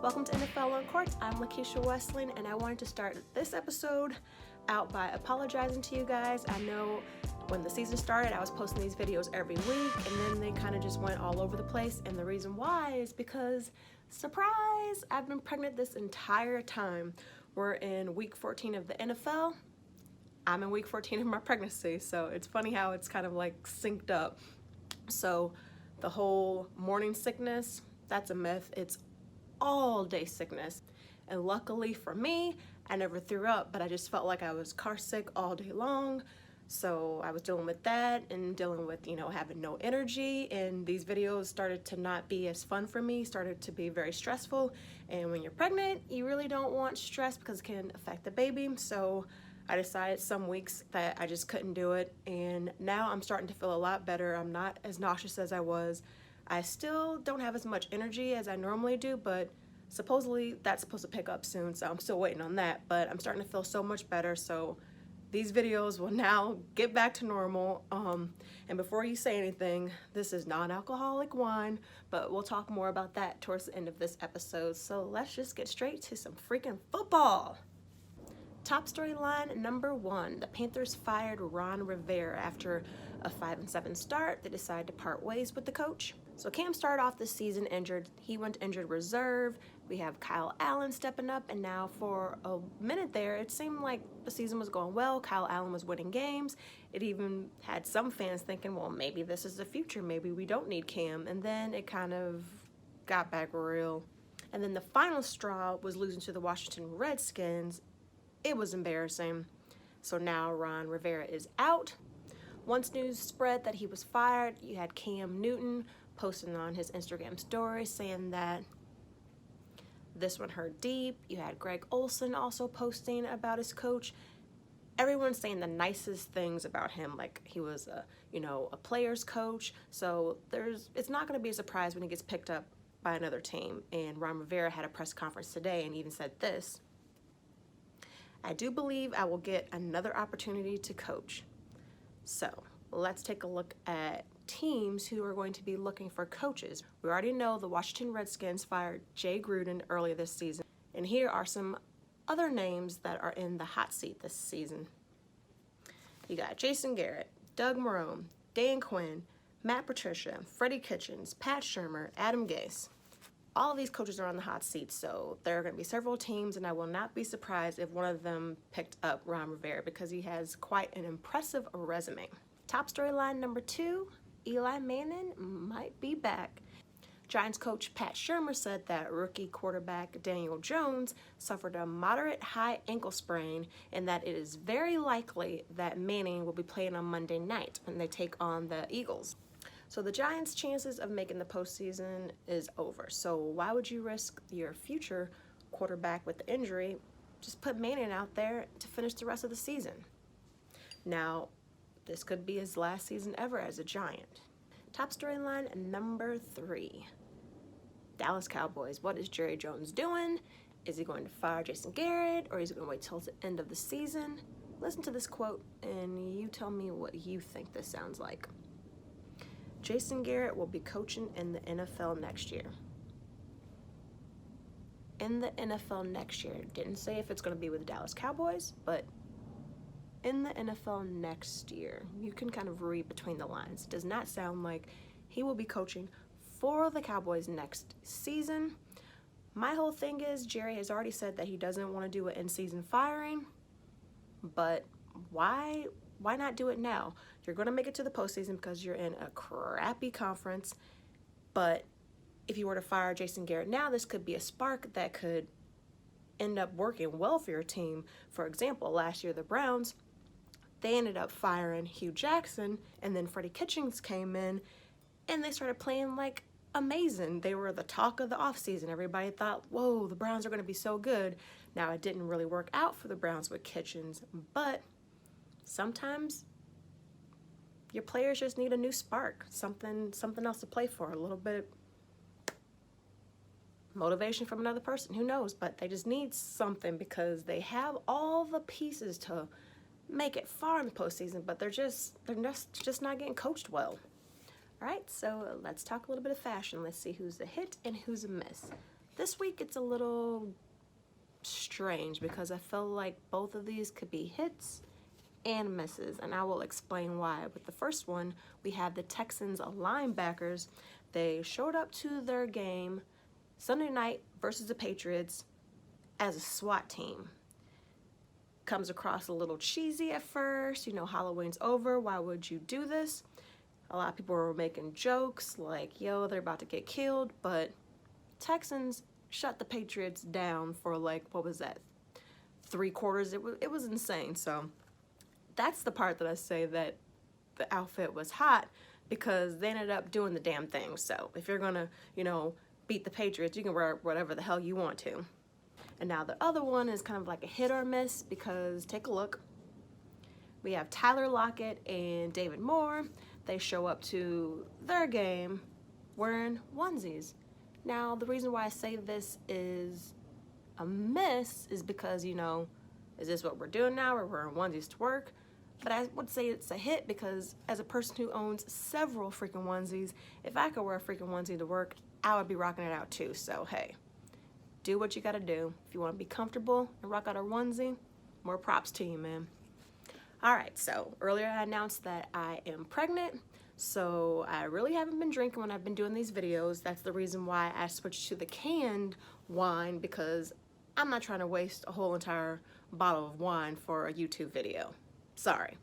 Welcome to NFL Uncorked. I'm Lakisha Wesseling, and I wanted to start this episode out by apologizing to you guys. I know when the season started, I was posting these videos every week, and then they kind of just went all over the place, and the reason why is because, surprise, I've been pregnant this entire time. We're in week 14 of the NFL. I'm in week 14 of my pregnancy, so it's funny how it's kind of like synced up. So the whole morning sickness, that's a myth. It's all day sickness. And luckily for me, I never threw up, but I just felt like I was car sick all day long. So I was dealing with that and dealing with, having no energy, and these videos started to not be as fun for me, started to be very stressful. And when you're pregnant, you really don't want stress because it can affect the baby. So I decided some weeks that I just couldn't do it, and now I'm starting to feel a lot better. I'm not as nauseous as I was. I still don't have as much energy as I normally do, but supposedly that's supposed to pick up soon, so I'm still waiting on that, but I'm starting to feel so much better, so these videos will now get back to normal. And before you say anything, this is non-alcoholic wine, but we'll talk more about that towards the end of this episode, so let's just get straight to some freaking football. Top storyline number one, the Panthers fired Ron Rivera after a 5-7 start. They decided to part ways with the coach. So Cam started off the season injured. He went to injured reserve. We have Kyle Allen stepping up, and now for a minute there, it seemed like the season was going well. Kyle Allen was winning games. It even had some fans thinking, well, maybe this is the future. Maybe we don't need Cam. And then it kind of got back real. And then the final straw was losing to the Washington Redskins. It was embarrassing. So now Ron Rivera is out. Once news spread that he was fired, you had Cam Newton posting on his Instagram story saying that this one hurt deep. You had Greg Olsen also posting about his coach. Everyone's saying the nicest things about him, like he was a player's coach. So it's not going to be a surprise when he gets picked up by another team. And Ron Rivera had a press conference today and even said this: I do believe I will get another opportunity to coach. So let's take a look at teams who are going to be looking for coaches. We already know the Washington Redskins fired Jay Gruden earlier this season. And here are some other names that are in the hot seat this season. You got Jason Garrett, Doug Marrone, Dan Quinn, Matt Patricia, Freddie Kitchens, Pat Shurmur, Adam Gase. All of these coaches are on the hot seat, so there are going to be several teams, and I will not be surprised if one of them picked up Ron Rivera because he has quite an impressive resume. Top storyline number two, Eli Manning might be back. Giants coach Pat Shurmur said that rookie quarterback Daniel Jones suffered a moderate high ankle sprain and that it is very likely that Manning will be playing on Monday night when they take on the Eagles. So the Giants' chances of making the postseason is over. So why would you risk your future quarterback with the injury? Just put Manning out there to finish the rest of the season. Now, this could be his last season ever as a Giant. Top storyline number three. Dallas Cowboys. What is Jerry Jones doing? Is he going to fire Jason Garrett, or is he going to wait till the end of the season? Listen to this quote and you tell me what you think this sounds like. Jason Garrett will be coaching in the NFL next year. In the NFL next year. Didn't say if it's going to be with the Dallas Cowboys, but in the NFL next year. You can kind of read between the lines. It does not sound like he will be coaching for the Cowboys next season. My whole thing is Jerry has already said that he doesn't want to do an in-season firing, but why not do it now? You're going to make it to the postseason because you're in a crappy conference, but if you were to fire Jason Garrett now, this could be a spark that could end up working well for your team. For example, last year the Browns, they ended up firing Hugh Jackson, and then Freddie Kitchens came in, and they started playing like amazing. They were the talk of the offseason. Everybody thought, whoa, the Browns are going to be so good. Now, it didn't really work out for the Browns with Kitchens, but sometimes your players just need a new spark, something else to play for, a little bit motivation from another person. Who knows? But they just need something because they have all the pieces to make it far in the postseason, but they're just not getting coached well. All right, so let's talk a little bit of fashion. Let's see who's a hit and who's a miss. This week it's a little strange because I feel like both of these could be hits and misses, and I will explain why. With the first one, we have the Texans linebackers. They showed up to their game Sunday night versus the Patriots as a SWAT team. Comes across a little cheesy at first, you know, Halloween's over, why would you do this? A lot of people were making jokes like, yo, they're about to get killed, but Texans shut the Patriots down for like, what was that, 3 quarters? It was insane. So that's the part that I say that the outfit was hot, because they ended up doing the damn thing. So if you're gonna, you know, beat the Patriots, you can wear whatever the hell you want to. And now the other one is kind of like a hit or miss, because take a look. We have Tyler Lockett and David Moore. They show up to their game wearing onesies. Now, the reason why I say this is a miss is because, you know, is this what we're doing now? We're wearing onesies to work. But I would say it's a hit because as a person who owns several freaking onesies, if I could wear a freaking onesie to work, I would be rocking it out too. So, hey, do what you gotta do. If you wanna be comfortable and rock out a onesie, more props to you, man. All right, so earlier I announced that I am pregnant, so I really haven't been drinking when I've been doing these videos. That's the reason why I switched to the canned wine, because I'm not trying to waste a whole entire bottle of wine for a YouTube video. Sorry.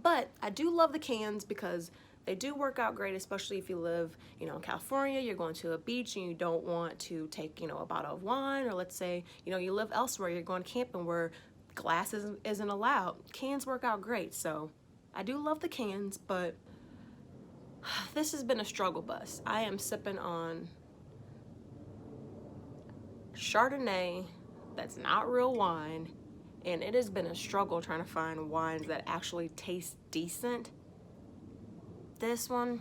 But I do love the cans because they do work out great, especially if you live, you know, in California, you're going to a beach and you don't want to take, you know, a bottle of wine, or let's say, you know, you live elsewhere, you're going camping where glass isn't allowed. Cans work out great, so I do love the cans, but this has been a struggle bus. I am sipping on Chardonnay that's not real wine, and it has been a struggle trying to find wines that actually taste decent. This one,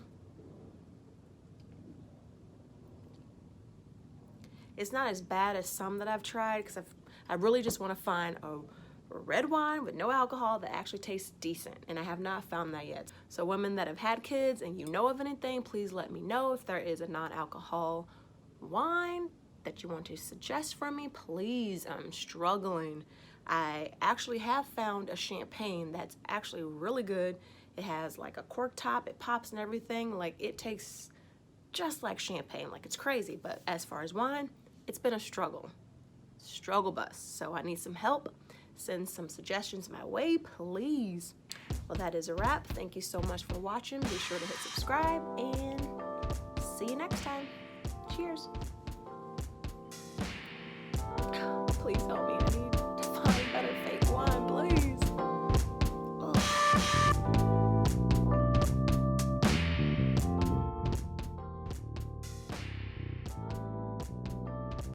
it's not as bad as some that I've tried, because I really just want to find a red wine with no alcohol that actually tastes decent, and I have not found that yet. So women that have had kids and you know of anything, please let me know if there is a non-alcohol wine that you want to suggest for me. Please, I'm struggling. I actually have found a champagne that's actually really good. It has like a cork top, it pops and everything. Like, it tastes just like champagne, like it's crazy. But as far as wine, it's been a struggle bus. So I need some help. Send some suggestions my way, please. Well, that is a wrap. Thank you so much for watching. Be sure to hit subscribe, and see you next time. Cheers.